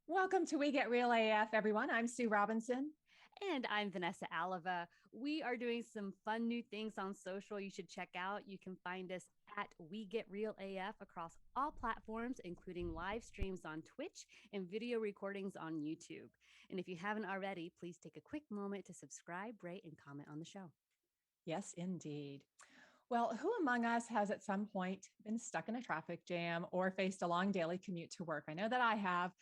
Welcome to We Get Real AF, everyone. I'm Sue Robinson. And I'm Vanessa Alava. We are doing some fun new things on social you should check out. You can find us at We Get Real AF across all platforms, including live streams on Twitch and video recordings on YouTube. And if you haven't already, please take a quick moment to subscribe, rate, and comment on the show. Yes, indeed. Well, who among us has at some point been stuck in a traffic jam or faced a long daily commute to work? I know that I have.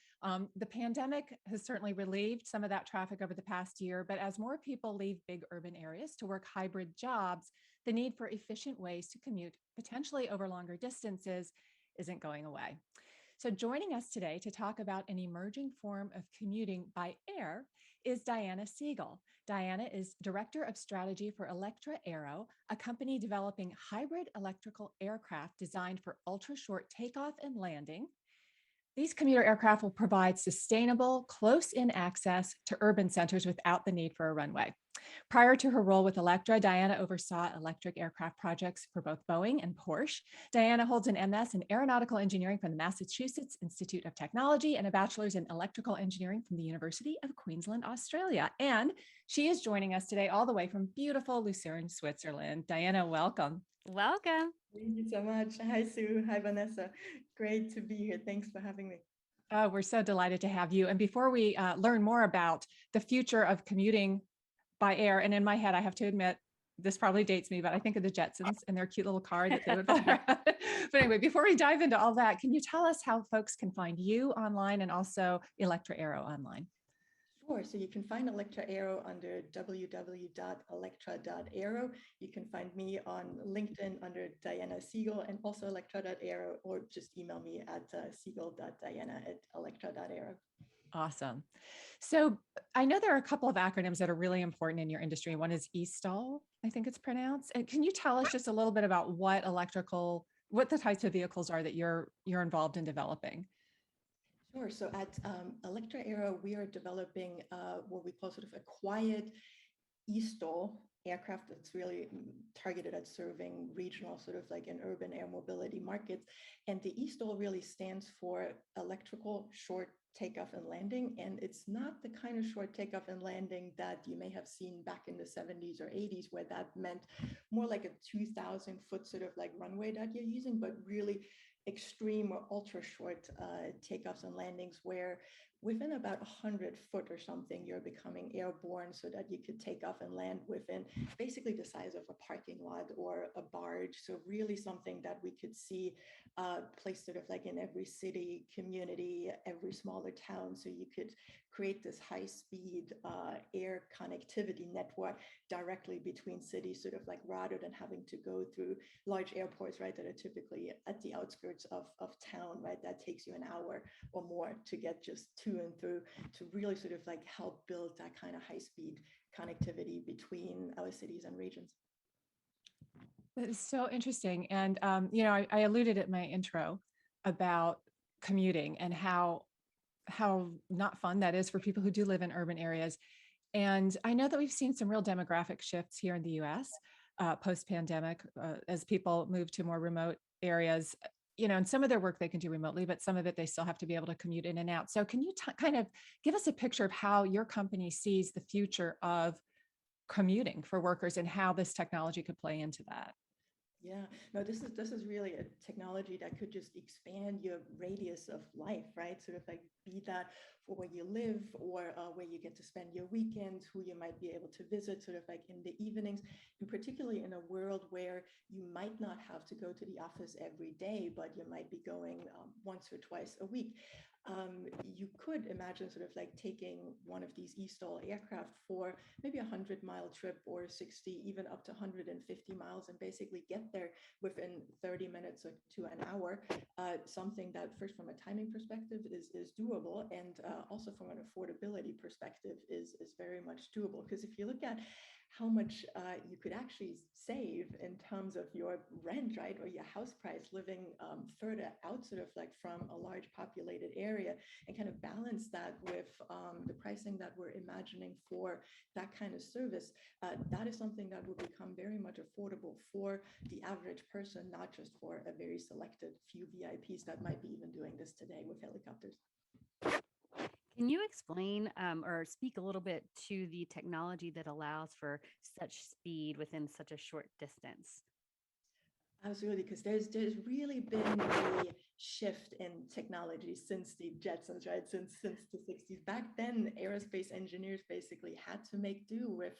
The pandemic has certainly relieved some of that traffic over the past year, but as more people leave big urban areas to work hybrid jobs, the need for efficient ways to commute, potentially over longer distances, isn't going away. So joining us today to talk about an emerging form of commuting by air is Diana Siegel. Diana is Director of Strategy for Electra Aero, a company developing hybrid electrical aircraft designed for ultra-short takeoff and landing. These commuter aircraft will provide sustainable, close-in access to urban centers without the need for a runway. Prior to her role with Electra, Diana oversaw electric aircraft projects for both Boeing and Porsche. Diana holds an MS in aeronautical engineering from the Massachusetts Institute of Technology and a bachelor's in electrical engineering from the University of Queensland, Australia. And she is joining us today all the way from beautiful Lucerne, Switzerland. Diana, welcome. Welcome. Thank you so much. Hi, Sue. Hi, Vanessa. Great to be here. Thanks for having me. Oh, we're so delighted to have you. And before we learn more about the future of commuting by air, and in my head, I have to admit, this probably dates me, but I think of the Jetsons and their cute little car that they would fly around. But anyway, before we dive into all that, can you tell us how folks can find you online and also Electra Aero online? Sure. So you can find Electra Aero under www.electra.aero. You can find me on LinkedIn under Diana Siegel and also electra.aero, or just email me at siegel.diana@electra.aero. Awesome. So I know there are a couple of acronyms that are really important in your industry. One is ESTOL, I think it's pronounced. And can you tell us just a little bit about what the types of vehicles are that you're involved in developing? Sure. So at Electra Aero, we are developing what we call sort of a quiet ESTOL aircraft that's really targeted at serving regional sort of like an urban air mobility markets. And the ESTOL really stands for electrical short takeoff and landing. And it's not the kind of short takeoff and landing that you may have seen back in the 70s or 80s, where that meant more like a 2,000-foot sort of like runway that you're using, but really extreme or ultra short takeoffs and landings where within about 100 foot or something, you're becoming airborne so that you could take off and land within basically the size of a parking lot or a barge. So really something that we could see placed sort of like in every city, community, every smaller town. So you could create this high speed air connectivity network directly between cities, sort of like rather than having to go through large airports, right, that are typically at the outskirts of town, right, that takes you an hour or more to get just to and through, to really sort of like help build that kind of high speed connectivity between our cities and regions. That is so interesting. And, I alluded at my intro about commuting and how not fun that is for people who do live in urban areas. And I know that we've seen some real demographic shifts here in the US post-pandemic as people move to more remote areas, and some of their work they can do remotely, but some of it they still have to be able to commute in and out. So can you kind of give us a picture of how your company sees the future of commuting for workers and how this technology could play into that? Yeah, no, this is really a technology that could just expand your radius of life, right? Sort of like be that for where you live or where you get to spend your weekends, who you might be able to visit sort of like in the evenings, and particularly in a world where you might not have to go to the office every day, but you might be going once or twice a week. You could imagine sort of like taking one of these ESTOL aircraft for maybe 100-mile trip or 60, even up to 150 miles and basically get there within 30 minutes or to an hour. Something that first from a timing perspective is doable, and also from an affordability perspective is very much doable. Because if you look at how much you could actually save in terms of your rent, right, or your house price living further out sort of like from a large populated area, and kind of balance that with the pricing that we're imagining for that kind of service, that is something that will become very much affordable for the average person, not just for a very selected few VIPs that might be even doing this today with helicopters. Can you explain or speak a little bit to the technology that allows for such speed within such a short distance? Absolutely, because there's really been a shift in technology since the Jetsons, right? Since the 60s. Back then, aerospace engineers basically had to make do with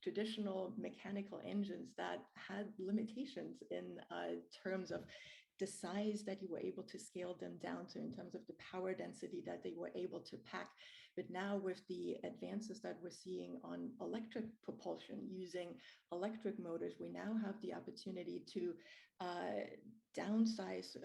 traditional mechanical engines that had limitations in terms of the size that you were able to scale them down to, in terms of the power density that they were able to pack. But now with the advances that we're seeing on electric propulsion using electric motors, we now have the opportunity to downsize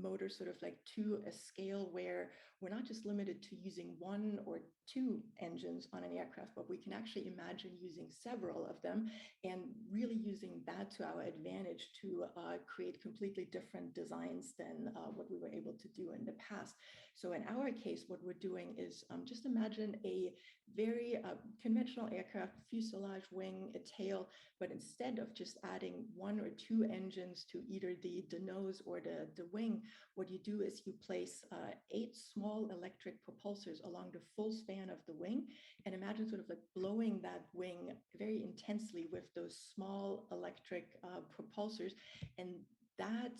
motors sort of like to a scale where we're not just limited to using one or two engines on an aircraft, but we can actually imagine using several of them and really using that to our advantage to create completely different designs than what we were able to do in the past. So in our case, what we're doing is just imagine a very conventional aircraft, fuselage, wing, a tail, but instead of just adding one or two engines to either the nose or the wing, what you do is you place 8 small electric propulsors along the full span of the wing, and imagine sort of like blowing that wing very intensely with those small electric propulsors. And that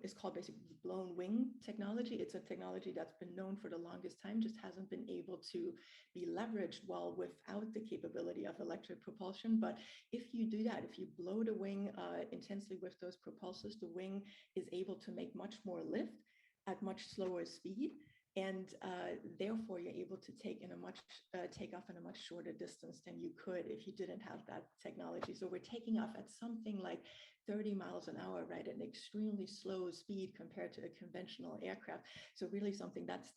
is called basically blown wing technology. It's a technology that's been known for the longest time, just hasn't been able to be leveraged well without the capability of electric propulsion. But if you do that, if you blow the wing intensely with those propulsors, the wing is able to make much more lift at much slower speed. And therefore, you're able to take off in a much shorter distance than you could if you didn't have that technology. So we're taking off at something like 30 miles an hour, right? An extremely slow speed compared to a conventional aircraft. So really something that's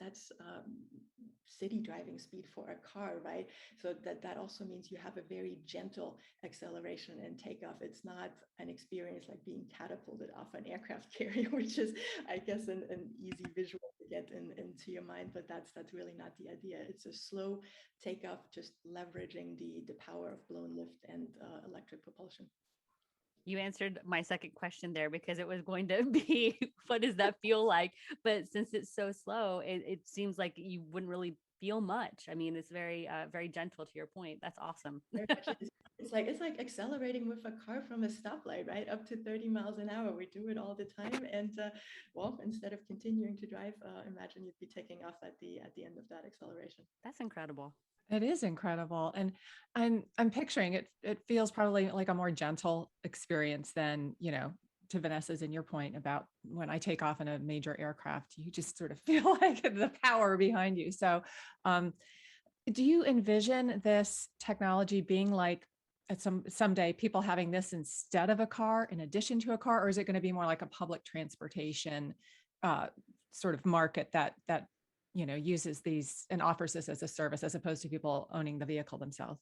city driving speed for a car, right? So that also means you have a very gentle acceleration and takeoff. It's not an experience like being catapulted off an aircraft carrier, which is, I guess, an easy visual to get into your mind, but that's really not the idea. It's a slow takeoff, just leveraging the power of blown lift and electric propulsion. You answered my second question there because it was going to be, what does that feel like? But since it's so slow, it seems like you wouldn't really feel much. I mean, it's very, very gentle to your point. That's awesome. It's like accelerating with a car from a stoplight, right? Up to 30 miles an hour. We do it all the time. And well, instead of continuing to drive, imagine you'd be taking off at the end of that acceleration. That's incredible. It is incredible. And I'm picturing it, it feels probably like a more gentle experience than, to Vanessa's and your point about when I take off in a major aircraft, you just sort of feel like the power behind you. So do you envision this technology being like at someday people having this instead of a car, in addition to a car, or is it going to be more like a public transportation sort of market that uses these and offers this as a service as opposed to people owning the vehicle themselves?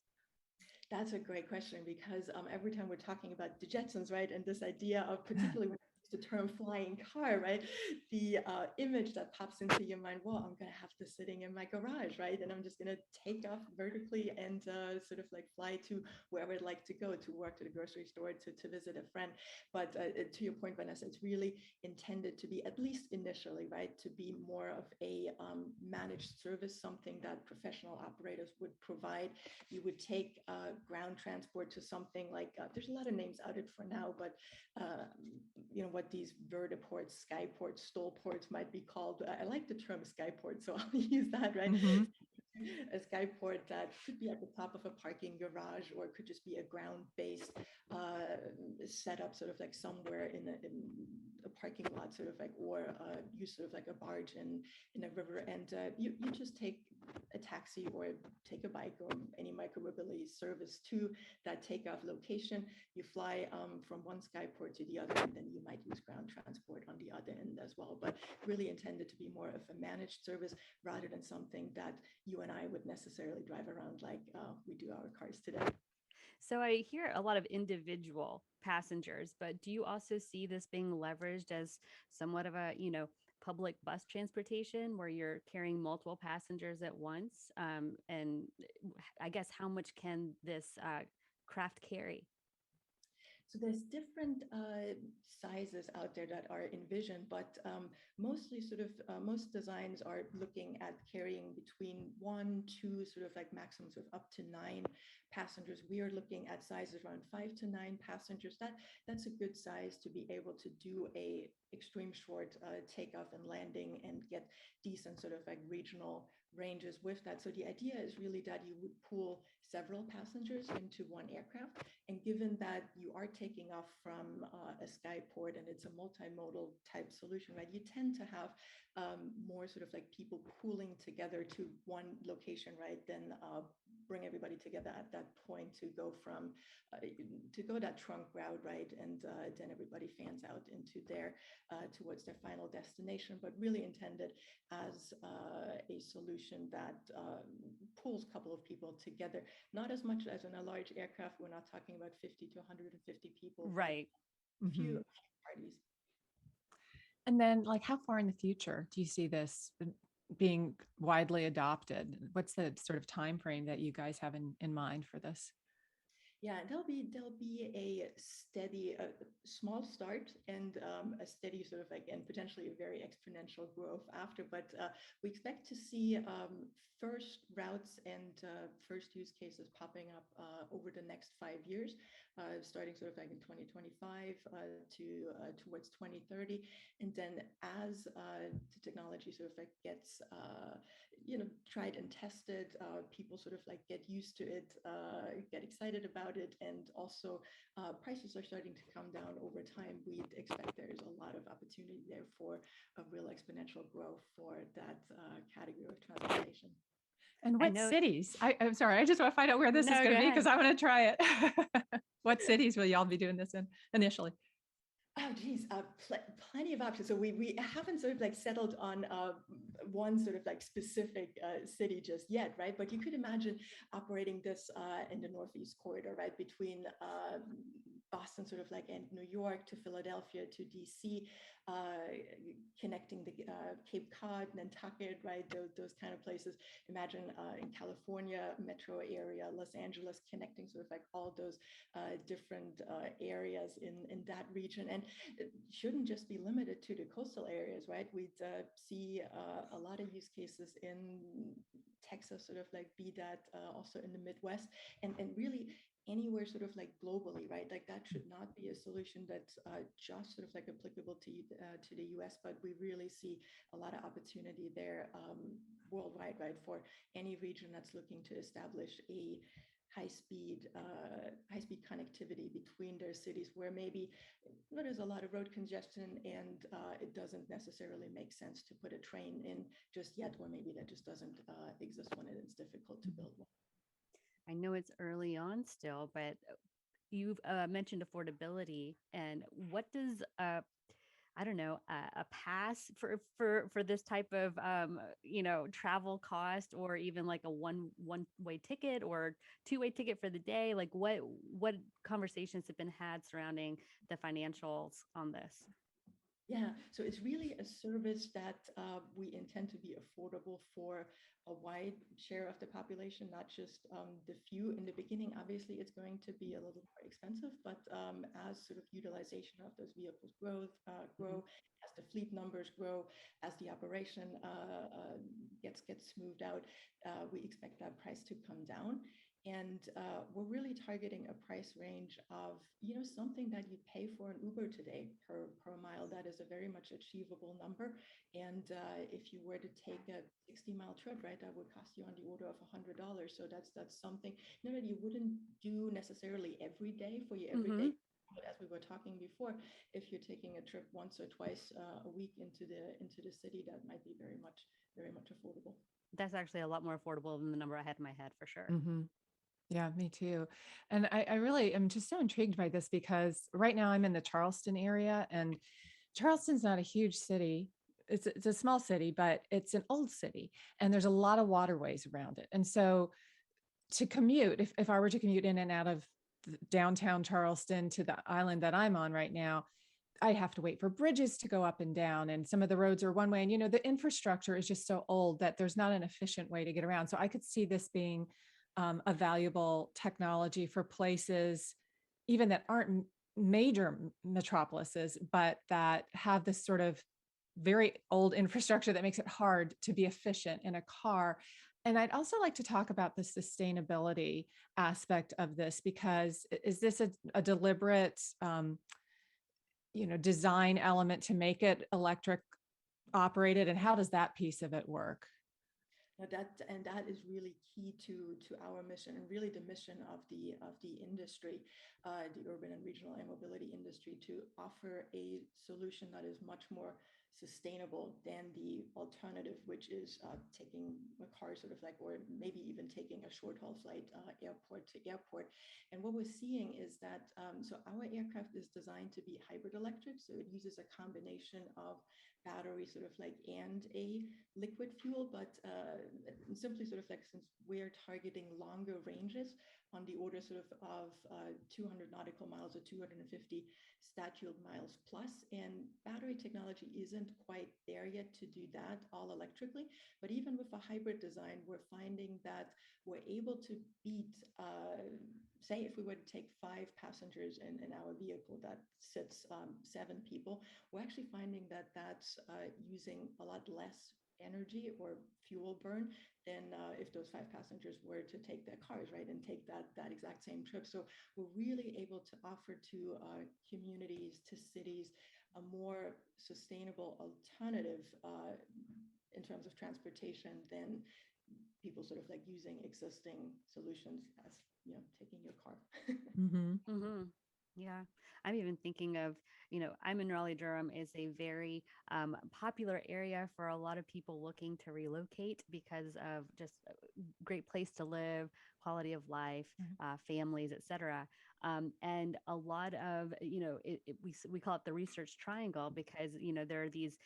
That's a great question, because every time we're talking about the Jetsons, right, and this idea of, particularly when the term flying car, right, the image that pops into your mind, well, I'm going to have this sitting in my garage, right, and I'm just going to take off vertically and sort of like fly to wherever I'd like to go, to work, to the grocery store, to visit a friend. But to your point, Vanessa, it's really intended to be, at least initially, right, to be more of a managed service, something that professional operators would provide. You would take ground transport to something like, there's a lot of names out it for now, but what these vertiports, skyports, stall ports might be called. I like the term skyport, so I'll use that, right? Mm-hmm. A skyport that could be at the top of a parking garage, or it could just be a ground-based setup, sort of like somewhere in a parking lot, sort of like, or use sort of like a barge in a river, and you just take a taxi or take a bike or any micromobility service to that takeoff location. You fly from one skyport to the other, and then you might use ground transport on the other end as well. But really intended to be more of a managed service rather than something that you and I would necessarily drive around like we do our cars today. So I hear a lot of individual passengers, but do you also see this being leveraged as somewhat of a, public bus transportation where you're carrying multiple passengers at once? And I guess how much can this craft carry? So there's different sizes out there that are envisioned, but mostly sort of most designs are looking at carrying between 1, 2, sort of like maximums of up to 9 passengers. We are looking at sizes around 5 to 9 passengers. That's a good size to be able to do a extreme short takeoff and landing and get decent sort of like regional ranges with that. So the idea is really that you would pool several passengers into one aircraft. And given that you are taking off from a skyport and it's a multimodal type solution, right, you tend to have more sort of like people pooling together to one location, right, than bring everybody together at that point to go from to go that trunk route, right, and then everybody fans out into their towards their final destination, but really intended as a solution that pulls a couple of people together, not as much as in a large aircraft. We're not talking about 50 to 150 people, Right. Few parties. And then, like, how far in the future do you see this being widely adopted? What's the sort of time frame that you guys have in mind for this? Yeah, there'll be a steady, small start and a steady sort of like, and potentially a very exponential growth after. But we expect to see first routes and first use cases popping up over the next 5 years, starting sort of like in 2025 towards 2030, and then as the technology sort of like gets tried and tested, people sort of like get used to it, get excited about it, and also prices are starting to come down over time. We'd expect there's a lot of opportunity there for a real exponential growth for that category of transportation. And what cities? I'm sorry, I just want to find out where this is going to be because I want to try it. What cities will y'all be doing this in initially? Oh, geez, plenty of options. So we haven't sort of like settled on one sort of like specific city just yet, right? But you could imagine operating this in the Northeast corridor, right? Between Boston, sort of like, and New York to Philadelphia to DC, connecting the Cape Cod, Nantucket, right? Those kind of places. Imagine in California, metro area, Los Angeles, connecting sort of like all those different areas in that region. And it shouldn't just be limited to the coastal areas, right? We'd see a lot of use cases in Texas, sort of like be that also in the Midwest, and really anywhere sort of like globally, right? Like that should not be a solution that's just sort of like applicable to the US, but we really see a lot of opportunity there worldwide, right? For any region that's looking to establish a high-speed connectivity between their cities, where maybe there's a lot of road congestion and it doesn't necessarily make sense to put a train in just yet, or maybe that just doesn't exist when it's difficult to build one. I know it's early on still, but you've mentioned affordability. And what does I don't know, a pass for this type of travel cost, or even like a one-way ticket or two-way ticket for the day? Like what conversations have been had surrounding the financials on this? Yeah, so it's really a service that we intend to be affordable for a wide share of the population, not just the few. In the beginning, obviously, it's going to be a little more expensive, but as sort of utilization of those vehicles grow, as the fleet numbers grow, as the operation gets smoothed out, we expect that price to come down. And we're really targeting a price range of, something that you pay for an Uber today per mile. That is a very much achievable number. And if you were to take a 60-mile trip, right, that would cost you on the order of $100. So that's something that you wouldn't do necessarily every day for your everyday. But as we were talking before, if you're taking a trip once or twice a week into the city, that might be very much affordable. That's actually a lot more affordable than the number I had in my head, for sure. Yeah, me too. And I really am just so intrigued by this because right now I'm in the Charleston area, and Charleston's not a huge city. It's a small city, but it's an old city, and there's a lot of waterways around it. And so to commute, if I were to commute in and out of downtown Charleston to the island that I'm on right now, I have to wait for bridges to go up and down, and some of the roads are one way, and the infrastructure is just so old that there's not an efficient way to get around. So I could see this being a valuable technology for places even that aren't major metropolises, but that have this sort of very old infrastructure that makes it hard to be efficient in a car. And I'd also like to talk about the sustainability aspect of this, because is this a deliberate, design element to make it electric operated, and how does that piece of it work? Now that is really key to our mission, and really the mission of the industry, the urban and regional air mobility industry, to offer a solution that is much more sustainable than the alternative, which is taking a car sort of like, or maybe even taking a short haul flight, airport to airport. And what we're seeing is that so our aircraft is designed to be hybrid electric, so it uses a combination of battery sort of like and a liquid fuel, but simply sort of like, since we're targeting longer ranges on the order sort of 200 nautical miles or 250 statute miles plus, and battery technology isn't quite there yet to do that all electrically. But even with a hybrid design, we're finding that we're able to beat, say, if we were to take 5 passengers in our vehicle that sits 7 people, we're actually finding that that's using a lot less energy or fuel burn than if those 5 passengers were to take their cars, right, and take that exact same trip. So we're really able to offer to communities, to cities, a more sustainable alternative in terms of transportation than people sort of like using existing solutions, as taking your car. Yeah, I'm even thinking of, I'm in Raleigh-Durham, is a very popular area for a lot of people looking to relocate because of just a great place to live, quality of life, families, etc. And a lot of, we call it the research triangle, because, there are these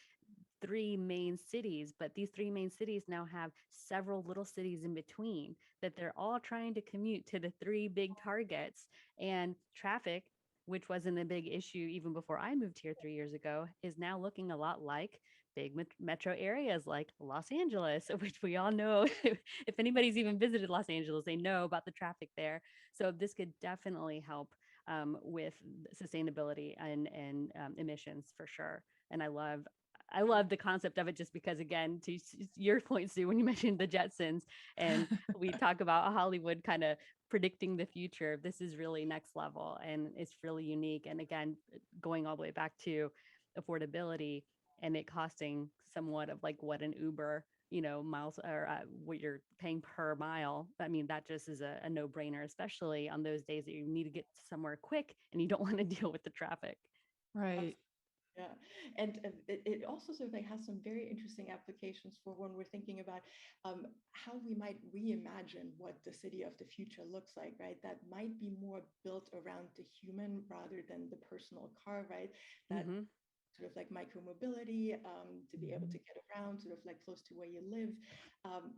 3 main cities, but these 3 main cities now have several little cities in between that they're all trying to commute to the 3 big targets. And traffic, which wasn't a big issue even before I moved here 3 years ago, is now looking a lot like big metro areas like Los Angeles, which we all know. If anybody's even visited Los Angeles, they know about the traffic there. So this could definitely help with sustainability and emissions for sure. And I love the concept of it, just because, again, to your point, Sue, when you mentioned the Jetsons and we talk about Hollywood kind of predicting the future, this is really next level and it's really unique. And again, going all the way back to affordability and it costing somewhat of like what an Uber, miles, or what you're paying per mile. I mean, that just is a no-brainer, especially on those days that you need to get somewhere quick and you don't want to deal with the traffic. Right. Yeah, and it also sort of like has some very interesting applications for when we're thinking about how we might reimagine what the city of the future looks like, right? That might be more built around the human rather than the personal car, right? That sort of like micromobility, to be able to get around sort of like close to where you live.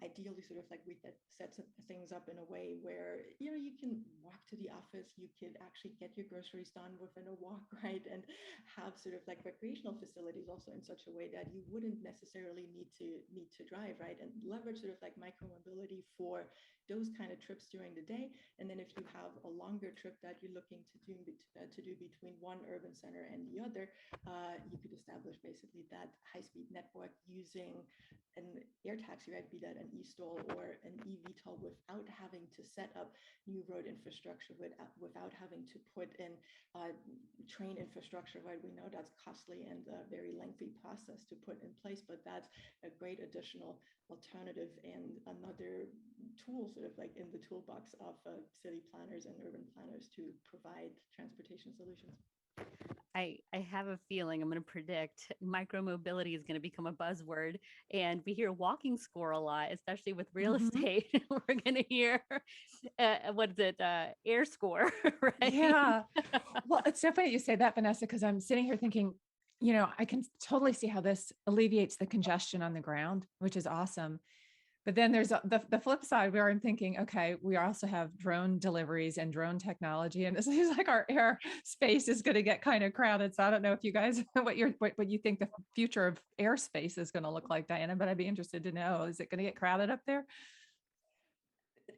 Ideally, sort of like we could set some things up in a way where, you can walk to the office, you could actually get your groceries done within a walk, right? And have sort of like recreational facilities also in such a way that you wouldn't necessarily need to drive, right? And leverage sort of like micromobility for those kind of trips during the day. And then if you have a longer trip that you're looking to do between one urban center and the other, you could establish basically that high-speed network using an air taxi, right? Be that an ESTOL or an eVTOL, without having to set up new road infrastructure, without having to put in train infrastructure, right? We know that's costly and a very lengthy process to put in place, but that's a great additional alternative and another tool sort of like in the toolbox of city planners and urban planners to provide transportation solutions. I have a feeling, I'm going to predict, micromobility is going to become a buzzword, and we hear walking score a lot, especially with real estate. We're going to hear what is it, air score, right? Yeah. Well, it's definitely you say that, Vanessa, because I'm sitting here thinking, I can totally see how this alleviates the congestion on the ground, which is awesome. But then there's the flip side where I'm thinking, okay, we also have drone deliveries and drone technology, and it seems like our air space is going to get kind of crowded. So I don't know if you guys, what you think the future of airspace is going to look like, Diana, but I'd be interested to know, is it going to get crowded up there?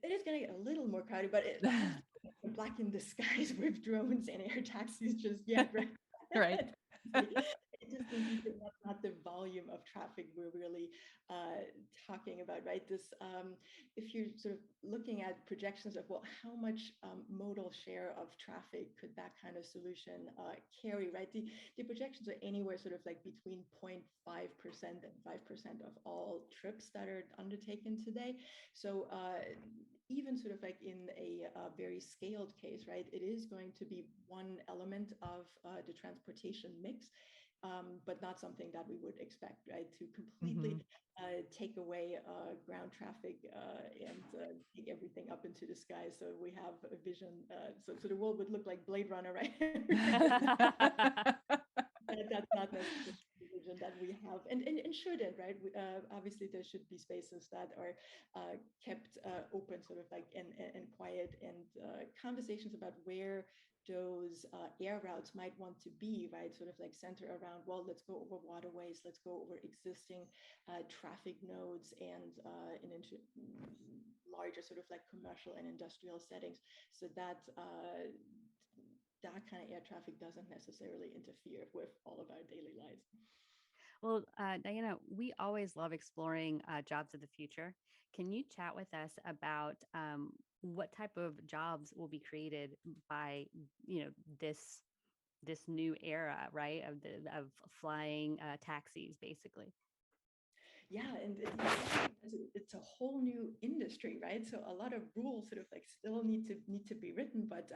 it is going to get a little more crowded, but black in the skies with drones and air taxis just yet, right? Right. It just means that's not the volume of traffic we're really talking about, right? This, if you're sort of looking at projections of, well, how much modal share of traffic could that kind of solution carry, right? The projections are anywhere sort of like between 0.5% and 5% of all trips that are undertaken today. So even sort of like in a very scaled case, right, it is going to be one element of the transportation mix, but not something that we would expect, right, to completely take away ground traffic and take everything up into the sky. So we have a vision, so the world would look like Blade Runner, right? That's not necessarily the vision that we have, and shouldn't, right? Obviously, there should be spaces that are kept open, sort of like and quiet, and conversations about where those air routes might want to be, right? Sort of like center around, well, let's go over waterways, let's go over existing traffic nodes, and into larger sort of like commercial and industrial settings, so that that kind of air traffic doesn't necessarily interfere with all of our daily lives. Well, Diana, we always love exploring jobs of the future. Can you chat with us about what type of jobs will be created by, this new era, right, of flying taxis, basically? Yeah, and it's a whole new industry, right? So a lot of rules sort of like still need to be written, but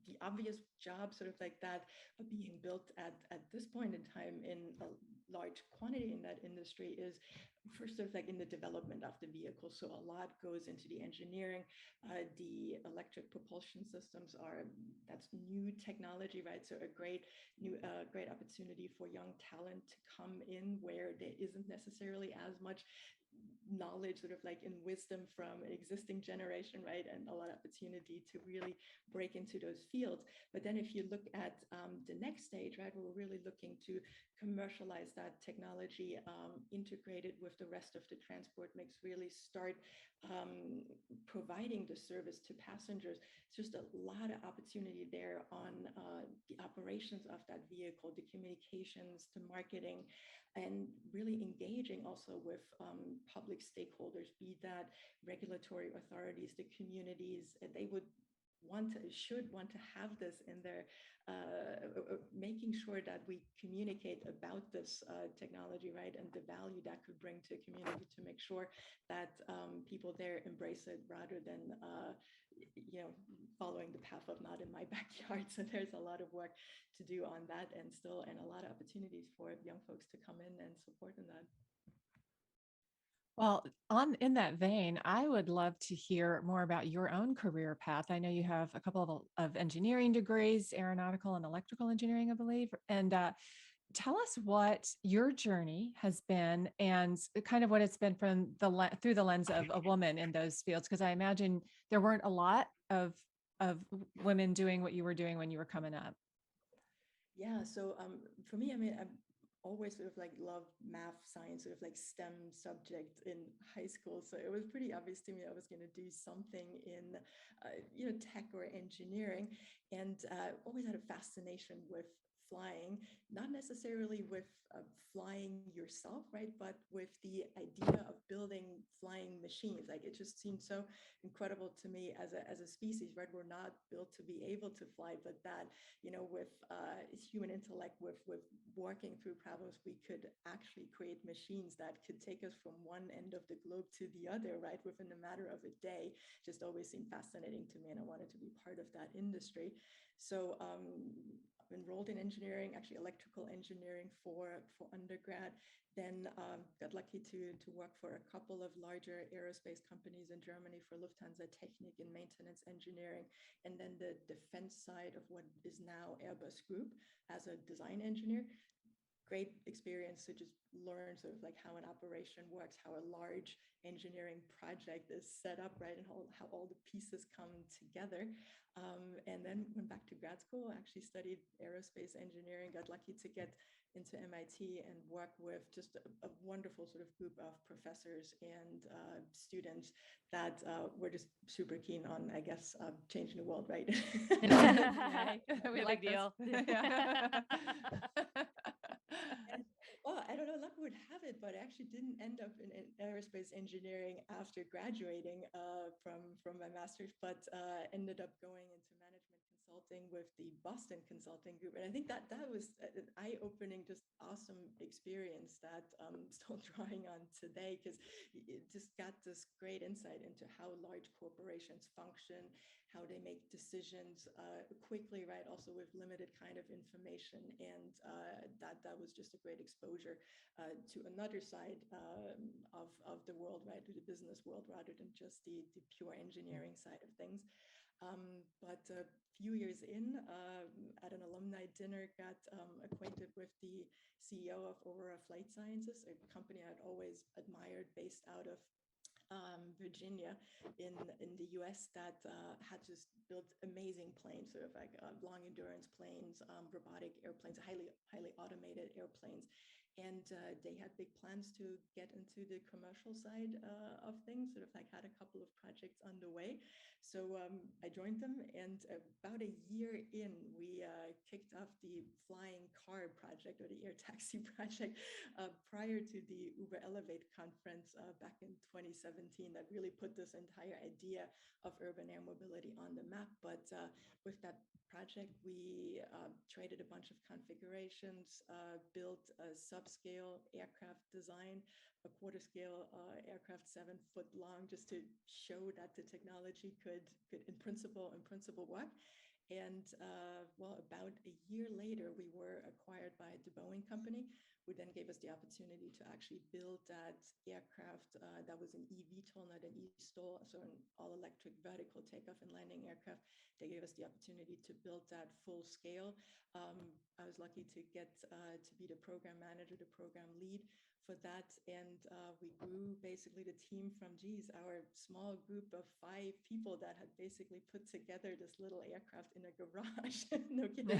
the obvious jobs sort of like that are being built at this point in time in a large quantity in that industry is first sort of like in the development of the vehicle. So a lot goes into the engineering. The electric propulsion systems that's new technology, right? So a great opportunity for young talent to come in where there isn't necessarily as much knowledge sort of like in wisdom from an existing generation, right? And a lot of opportunity to really break into those fields. But then if you look at the next stage, right, we're really looking to commercialize that technology, integrate it with the rest of the transport mix, really start providing the service to passengers. It's just a lot of opportunity there on the operations of that vehicle, the communications, the marketing, and really engaging also with public stakeholders, be that regulatory authorities, the communities. They should want to have this in their making sure that we communicate about this technology, right, and the value that could bring to a community, to make sure that people there embrace it rather than following the path of not in my backyard. So there's a lot of work to do on that, and a lot of opportunities for young folks to come in and support in that. Well, in that vein, I would love to hear more about your own career path. I know you have a couple of engineering degrees, aeronautical and electrical engineering, I believe. And tell us what your journey has been, and kind of what it's been from through the lens of a woman in those fields, because I imagine there weren't a lot of women doing what you were doing when you were coming up. Yeah, so for me, I mean, I've always sort of like loved math, science, sort of like STEM subject in high school. So it was pretty obvious to me I was going to do something in, tech or engineering, and always had a fascination with flying, not necessarily with flying yourself, right, but with the idea of building flying machines. Like, it just seemed so incredible to me as a species, right? We're not built to be able to fly, but that, with human intellect, with working through problems, we could actually create machines that could take us from one end of the globe to the other, right, within a matter of a day. Just always seemed fascinating to me, and I wanted to be part of that industry. So enrolled in engineering, actually electrical engineering for undergrad. Then got lucky to work for a couple of larger aerospace companies in Germany, for Lufthansa Technik in maintenance engineering, and then the defense side of what is now Airbus Group as a design engineer. Great experience to just learn sort of like how an operation works, how a large engineering project is set up, right, and how all the pieces come together. And then went back to grad school, actually studied aerospace engineering, got lucky to get into MIT and work with just a wonderful sort of group of professors and students that were just super keen on, I guess, changing the world, right? We No like big deal. And, well, I don't know, luck would have it, but I actually didn't end up in aerospace engineering after graduating from my master's, but ended up going into management consulting with the Boston Consulting Group. And I think that was an eye-opening, just awesome experience that I'm still drawing on today, because it just got this great insight into how large corporations function, how they make decisions quickly, right? Also with limited kind of information. And that was just a great exposure to another side of the world, right? To the business world, rather than just the pure engineering side of things. But a few years in, at an alumni dinner, got acquainted with the CEO of Aurora Flight Sciences, a company I'd always admired based out of Virginia in the US, that had just built amazing planes, sort of like long endurance planes, robotic airplanes, highly automated airplanes. And they had big plans to get into the commercial side of things, sort of like had a couple of projects underway. So I joined them, and about a year in, we kicked off the flying car project, or the air taxi project, prior to the Uber Elevate conference back in 2017, that really put this entire idea of urban air mobility on the map. But with that project, we traded a bunch of configurations, built a subscale aircraft design, a quarter scale aircraft 7 foot long, just to show that the technology could in principle work. And well, about a year later, we were acquired by the Boeing company, who then gave us the opportunity to actually build that aircraft that was an eVTOL, not an ESTOL, so an all-electric vertical takeoff and landing aircraft. They gave us the opportunity to build that full scale. I was lucky to get to be the program manager, the program lead for that. And we grew basically the team from, our small group of 5 people that had basically put together this little aircraft in a garage. No kidding.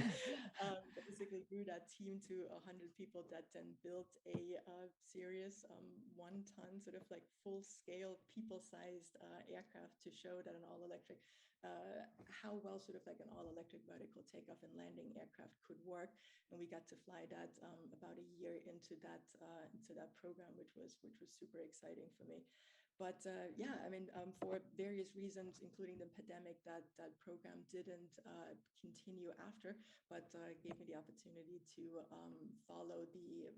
Basically grew that team to 100 people that then built a serious 1-ton, sort of like full-scale, people-sized aircraft to show that an all-electric, how well sort of like an all-electric vertical takeoff and landing aircraft could work. And we got to fly that about a year into that program, which was super exciting for me. But yeah, I mean, for various reasons, including the pandemic, that program didn't continue after, but gave me the opportunity to follow the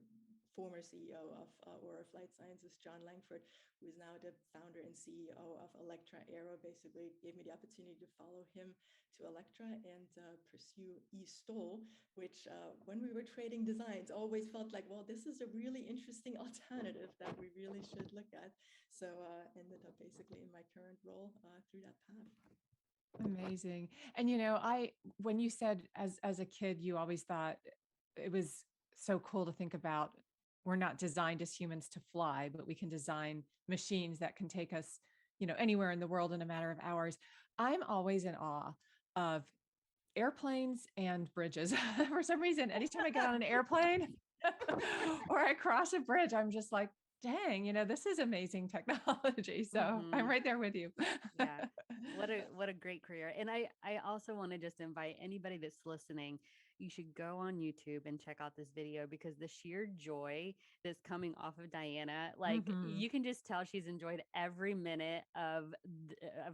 former CEO of Aurora Flight Sciences, John Langford, who is now the founder and CEO of Electra Aero. Basically gave me the opportunity to follow him to Electra and pursue ESTOL, which when we were trading designs, always felt like, well, this is a really interesting alternative that we really should look at. So ended up basically in my current role through that path. Amazing. And when you said as a kid, you always thought it was so cool to think about, we're not designed as humans to fly, but we can design machines that can take us, anywhere in the world in a matter of hours. I'm always in awe of airplanes and bridges. For some reason, anytime I get on an airplane or I cross a bridge, I'm just like, dang, this is amazing technology. So I'm right there with you. Yeah. What a great career. And I also want to just invite anybody that's listening, you should go on YouTube and check out this video, because the sheer joy that's coming off of Diana, like you can just tell she's enjoyed every minute of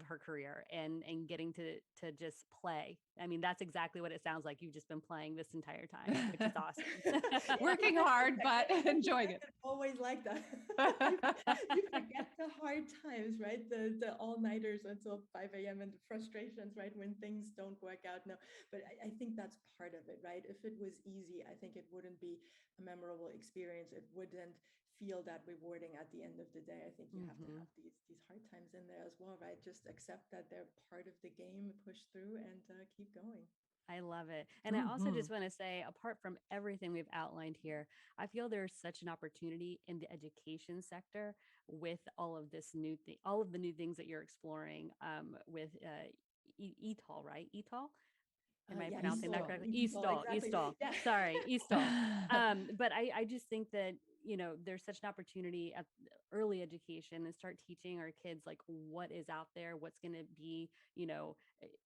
her career and getting to just play. I mean, that's exactly what it sounds like. You've just been playing this entire time, which is awesome. Working hard, but enjoying it. Always like that. You forget the hard times, right? The all-nighters until 5 a.m. and the frustrations, right? When things don't work out. No, but I think that's part of it, right? If it was easy, I think it wouldn't be a memorable experience. It wouldn't feel that rewarding at the end of the day. I think you have to have these hard times in there as well, right? Just accept that they're part of the game, push through, and keep going. I love it. And I also just want to say, apart from everything we've outlined here, I feel there's such an opportunity in the education sector with all of this all of the new things that you're exploring with ETOL, right? ETOL? Am I Yeah, pronouncing that ESTOL. correctly? ESTOL, ESTOL, exactly. ESTOL. Yeah. Sorry, ESTOL. But I just think that, there's such an opportunity at early education and start teaching our kids like what is out there, what's going to be,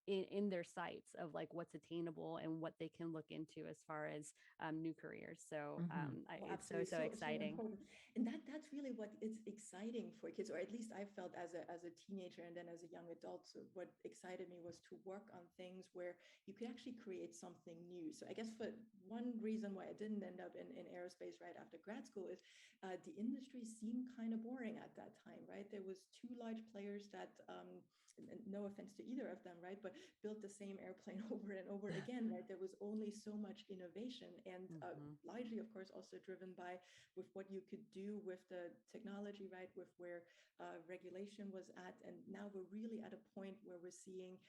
in their sights of like what's attainable and what they can look into as far as new careers. So Mhm. Oh, it's absolutely. so So exciting. important. And that's really what is exciting for kids, or at least I felt as a teenager and then as a young adult. So what excited me was to work on things where you could actually create something new. So I guess for one reason why I didn't end up in aerospace right after grad school is the industry seemed kind of boring at that time, right? There was two large players that and no offense to either of them, right? But built the same airplane over and over again, right? There was only so much innovation and largely, of course, also driven by with what you could do with the technology, right? With where regulation was at. And now we're really at a point where we're seeing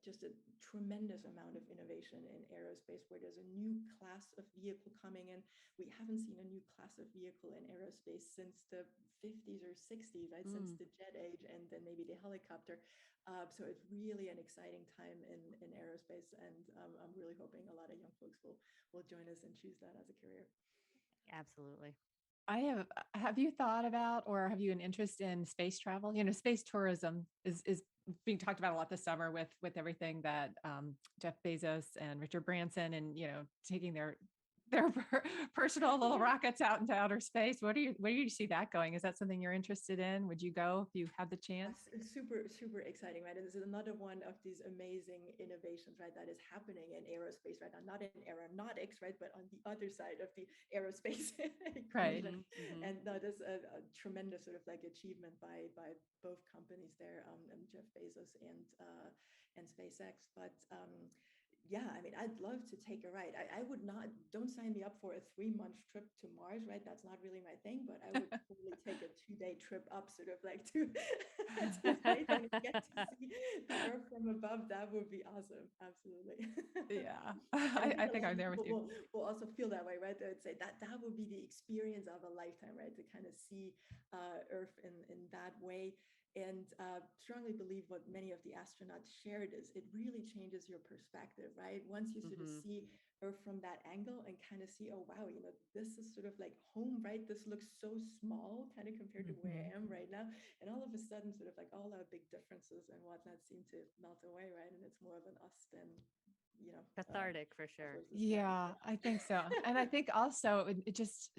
just a tremendous amount of innovation in aerospace, where there's a new class of vehicle coming in. We haven't seen a new class of vehicle in aerospace since the 50s or 60s, right? Since the jet age and then maybe the helicopter. So it's really an exciting time in aerospace, and I'm really hoping a lot of young folks will join us and choose that as a career. Absolutely. Have you thought about, or have you an interest in space travel? Space tourism is being talked about a lot this summer with everything that Jeff Bezos and Richard Branson and, taking their personal little rockets out into outer space. Where do you see that going? Is that something you're interested in? Would you go if you had the chance? It's super, super exciting, right? And this is another one of these amazing innovations, right, that is happening in aerospace right now, not in aeronautics, right, but on the other side of the aerospace Right. equation. And that is a tremendous sort of like achievement by both companies there, Jeff Bezos and SpaceX. But yeah, I mean, I'd love to take a ride. I would not, don't sign me up for a 3-month trip to Mars, right? That's not really my thing, but I would totally take a 2-day trip up, sort of like to space and get to see the Earth from above. That would be awesome. Absolutely. Yeah. And I think I'm there with you. will also feel that way, right? They would say that would be the experience of a lifetime, right? To kind of see Earth in that way. And strongly believe what many of the astronauts shared is it really changes your perspective, right? Once you sort of see Earth from that angle and kind of see, oh, wow, this is sort of like home, right? This looks so small kind of compared to where I am right now. And all of a sudden, sort of like all our big differences and whatnot seem to melt away, right? And it's more of an us than, Cathartic for sure. Yeah, I think so. And I think also it just,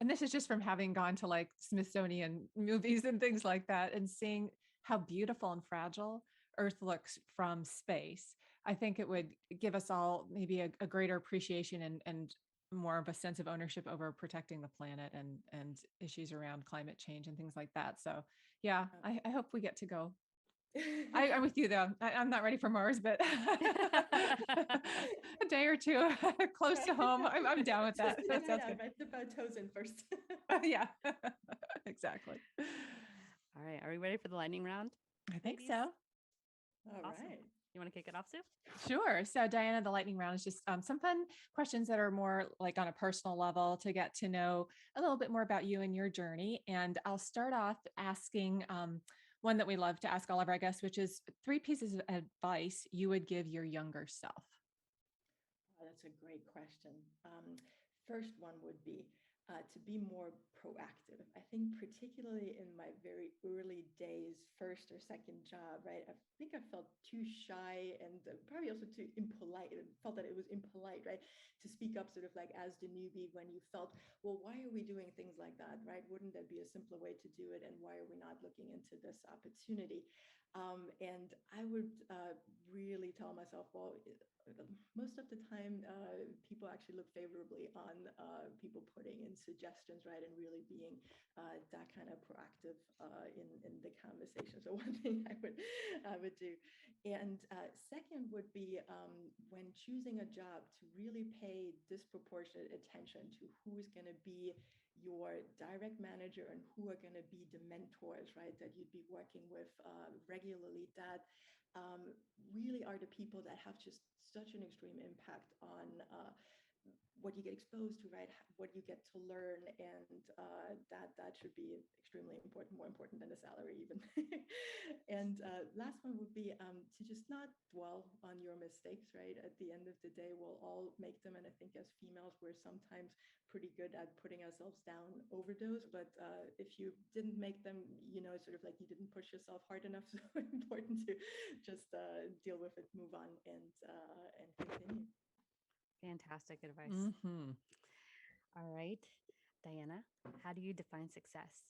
and this is just from having gone to like Smithsonian movies and things like that and seeing how beautiful and fragile Earth looks from space. I think it would give us all maybe a greater appreciation and more of a sense of ownership over protecting the planet and issues around climate change and things like that. So yeah, I hope we get to go. I'm with you though. I'm not ready for Mars, but a day or two close to home, I'm down with that. That sounds good. Right, dip our toes in first. Yeah, exactly. All right. Are we ready for the lightning round? I think ladies? so. All Awesome. right. You want to kick it off, Sue? Sure. So Diana, the lightning round is just some fun questions that are more like on a personal level to get to know a little bit more about you and your journey. And I'll start off asking one that we love to ask all of our guests, which is 3 pieces of advice you would give your younger self. Oh, that's a great question. First one would be to be more proactive. I think particularly in my very early days, first or second job, right? I think I felt too shy and probably also too impolite. I felt that it was impolite, right? To speak up sort of like as the newbie when you felt, well, why are we doing things like that, right? Wouldn't there be a simpler way to do it? And why are we not looking into this opportunity? And I would really tell myself, well, most of the time, people actually look favorably on people putting in suggestions, right, and really being that kind of proactive in the conversation. So one thing I would do, and second would be when choosing a job to really pay disproportionate attention to who's going to be your direct manager and who are going to be the mentors, right, that you'd be working with regularly. That really are the people that have just such an extreme impact on what you get exposed to, right? What you get to learn, and that should be extremely important, more important than the salary even. And last one would be to just not dwell on your mistakes, right? At the end of the day, we'll all make them, and I think as females, we're sometimes pretty good at putting ourselves down over those. But if you didn't make them, sort of like you didn't push yourself hard enough. So important to just deal with it, move on, and continue. Fantastic advice. Mm-hmm. All right, Diana, how do you define success?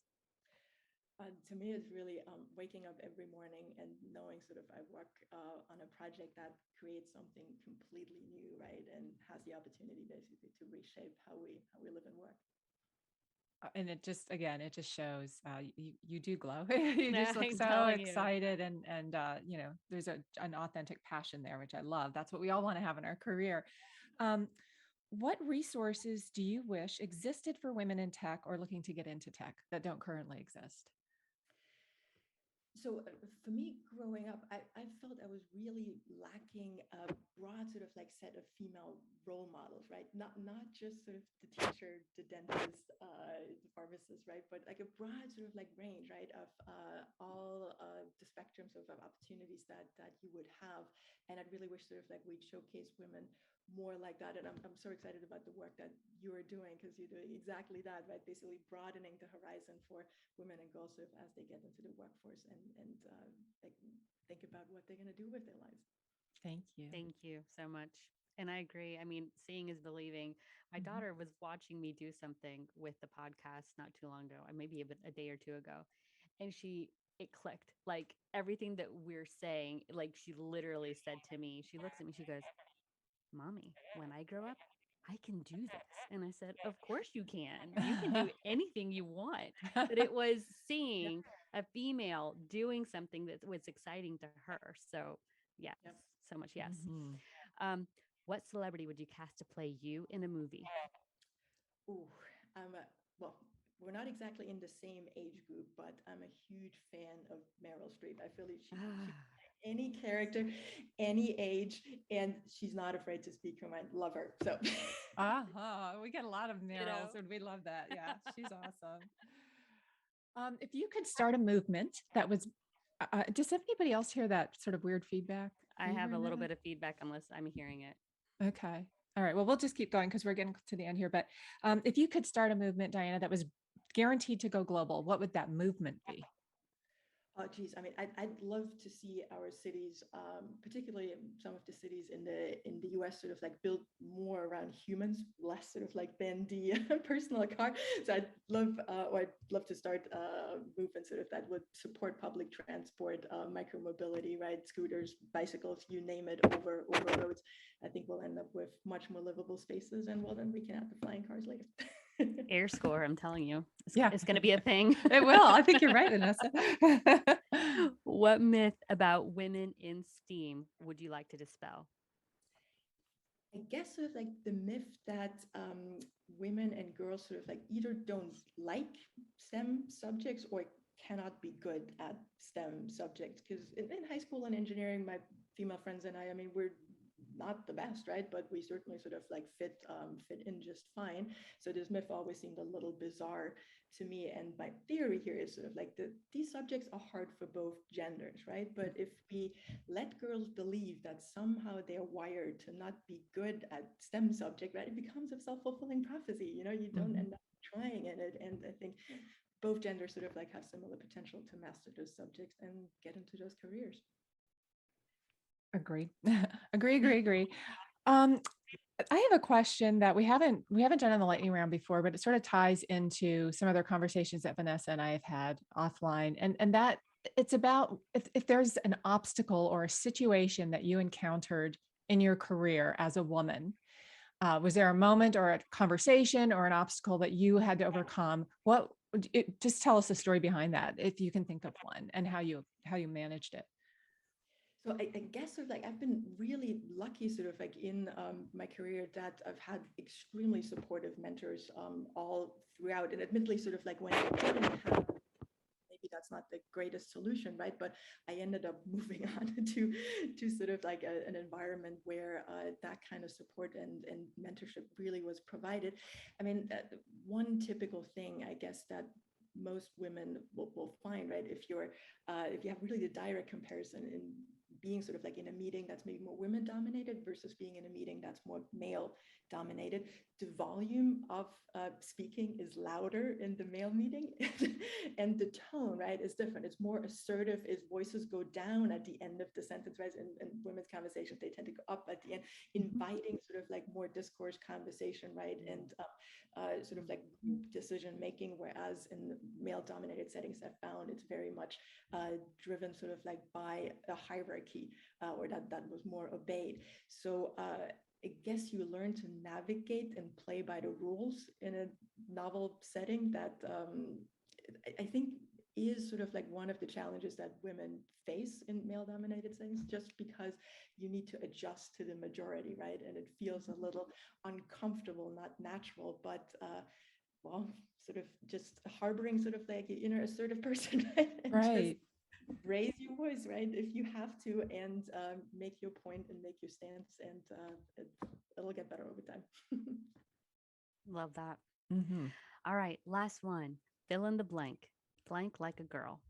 To me, it's really waking up every morning and knowing sort of I work on a project that creates something completely new, right? And has the opportunity basically to reshape how we live and work. And it just, again, it just shows you do glow. You just look I'm so telling you. excited, and there's an authentic passion there, which I love. That's what we all want to have in our career. What resources do you wish existed for women in tech or looking to get into tech that don't currently exist? So for me, growing up, I felt I was really lacking a broad sort of like set of female role models, right? Not just sort of the teacher, the dentist, the pharmacist, right? But like a broad sort of like range, right, of all the spectrums of opportunities that you would have. And I'd really wish sort of like we'd showcase women more like that. And I'm so excited about the work that you are doing, because you're doing exactly that, right? Basically broadening the horizon for women and girls sort of as they get into the workforce and like think about what they're going to do with their lives. Thank you. Thank you so much. And I agree. I mean, seeing is believing. My Mhm. daughter was watching me do something with the podcast not too long ago, or maybe even a day or two ago. And it clicked. Like everything that we're saying, like she literally said to me, she looks at me, she goes, Mommy, when I grow up, I can do this. And I said, Of course you can. You can do anything you want. But it was seeing a female doing something that was exciting to her. So, yes, Yep. so much yes. Mhm. Um, what celebrity would you cast to play you in a movie? Ooh, well, we're not exactly in the same age group, but I'm a huge fan of Meryl Streep. I feel like she any character, any age, and she's not afraid to speak her mind. Love her. So We get a lot of Meryls, and we love that. Yeah, she's awesome. If you could start a movement that was, does anybody else hear that sort of weird feedback? I Are you have a hearing little that? bit of feedback unless I'm hearing it. Okay. All right. Well, we'll just keep going because we're getting to the end here. But if you could start a movement, Diana, that was guaranteed to go global, what would that movement be? oh, geez. I mean, I'd love to see our cities, particularly some of the cities in the US, sort of like build more around humans, less sort of like than the personal car. So I'd love to start a movement sort of that would support public transport, micromobility, right? Scooters, bicycles, you name it, over roads. I think we'll end up with much more livable spaces, and well, then we can add the flying cars later. Air score, I'm telling you. Yeah. It's going to be a thing. It will. I think you're right, Vanessa. What myth about women in STEAM would you like to dispel? I guess sort of like the myth that women and girls sort of like either don't like STEM subjects or cannot be good at STEM subjects. Because in high school and engineering, my female friends and I mean, we're not the best, right? But we certainly sort of like fit in just fine. So this myth always seemed a little bizarre to me. And my theory here is sort of like these subjects are hard for both genders, right? But if we let girls believe that somehow they're wired to not be good at STEM subject, right, it becomes a self-fulfilling prophecy. You don't end up trying in it. And I think both genders sort of like have similar potential to master those subjects and get into those careers. Agree. Agree. I have a question that we haven't done in the lightning round before, but it sort of ties into some other conversations that Vanessa and I have had offline. And that it's about if there's an obstacle or a situation that you encountered in your career as a woman, was there a moment or a conversation or an obstacle that you had to overcome? Just tell us the story behind that, if you can think of one, and how you managed it. So I guess sort of like I've been really lucky sort of like in my career that I've had extremely supportive mentors all throughout. And admittedly, sort of like when I didn't have maybe that that's not the greatest solution, right? But I ended up moving on to sort of like an environment where that kind of support and mentorship really was provided. I mean, one typical thing, I guess, that most women will find, right, if you have really the direct comparison in being sort of like in a meeting that's maybe more women dominated versus being in a meeting that's more male dominated, the volume of speaking is louder in the male meeting and the tone, right, is different. It's more assertive. Its voices go down at the end of the sentence, right? In women's conversations, they tend to go up at the end, inviting sort of like more discourse conversation, right? And sort of like group decision making, whereas in male dominated settings, I found it's very much driven sort of like by a hierarchy, or that was more obeyed. So I guess you learn to navigate and play by the rules in a novel setting that I think is sort of like one of the challenges that women face in male dominated settings, just because you need to adjust to the majority, right? And it feels a little uncomfortable, not natural, but well, sort of just harboring sort of like an inner assertive person, right? And Right. just raise your voice, right, if you have to, and make your point and make your stance, and it'll get better over time. Love that. Mm-hmm. All right, last one. Fill in the blank. Blank like a girl.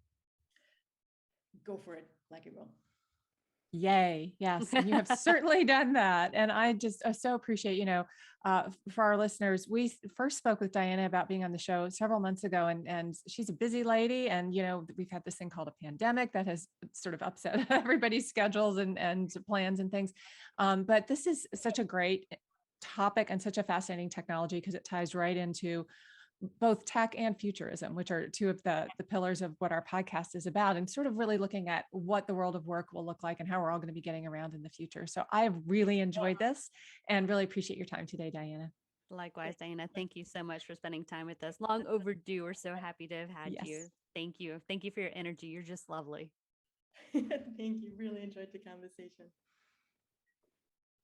Go for it, like it will. Yay. Yes. And you have certainly done that. And I just so appreciate, for our listeners, we first spoke with Diana about being on the show several months ago, and she's a busy lady. And, we've had this thing called a pandemic that has sort of upset everybody's schedules and plans and things. But this is such a great topic and such a fascinating technology, because it ties right into both tech and futurism, which are two of the pillars of what our podcast is about, and sort of really looking at what the world of work will look like and how we're all going to be getting around in the future. So I've really enjoyed this and really appreciate your time today, Diana. Likewise, Diana, thank you so much for spending time with us. Long overdue. We're so happy to have had you. Yes. Thank you. Thank you for your energy. You're just lovely. Thank you. Really enjoyed the conversation.